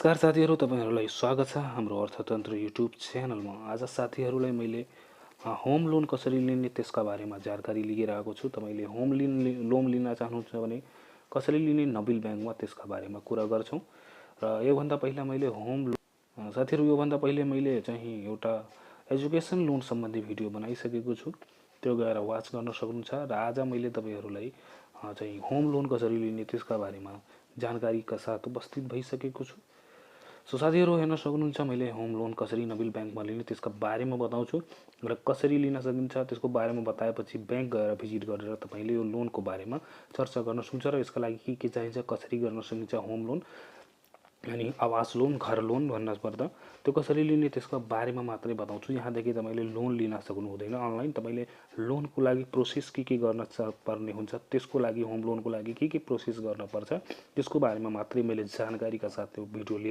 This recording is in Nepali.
नमस्कार साथीहरू, तपाईँहरूलाई स्वागत छ हाम्रो अर्थतन्त्र युट्युब च्यानलमा। आज साथीहरूलाई मैले होम लोन कसरी लिने त्यसका बारेमा जानकारी लिएर आएको छु। तपाईँले लोन लिन चाहनुहुन्छ भने कसरी लिने नबिल ब्याङ्कमा त्यसका बारेमा कुरा गर्छौँ। र योभन्दा पहिला मैले साथीहरू योभन्दा पहिले मैले चाहिँ एउटा एजुकेसन लोन सम्बन्धी भिडियो बनाइसकेको छु, त्यो गएर वाच गर्न सक्नुहुन्छ। र आज मैले तपाईँहरूलाई चाहिँ होम लोन कसरी लिने त्यसका बारेमा जानकारीका साथ उपस्थित भइसकेको छु। सो साथीहरू हेर्न सक्नुहुन्छ, मैले होम लोन कसरी नबिल ब्याङ्कमा लिने त्यसका बारेमा बताउँछु र कसरी लिन सकिन्छ त्यसको बारेमा बताएपछि ब्याङ्क गएर भिजिट गरेर तपाईँले यो लोनको बारेमा चर्चा गर्न सक्नुहुन्छ र यसका लागि के चाहिन्छ, कसरी गर्न सकिन्छ होम लोन अनि आवास लोन, घर लोन भन्न पर्दा त्यो कसरी लिने त्यसको बारेमा मात्रै बताउँछु। यहाँदेखि तपाईँले लोन लिन सक्नु हुँदैन अनलाइन। तपाईँले लोनको लागि प्रोसेस के गर्न पर्ने हुन्छ, त्यसको लागि होम लोनको लागि के प्रोसेस गर्नुपर्छ त्यसको बारेमा मात्रै मैले जानकारीका साथ त्यो भिडियो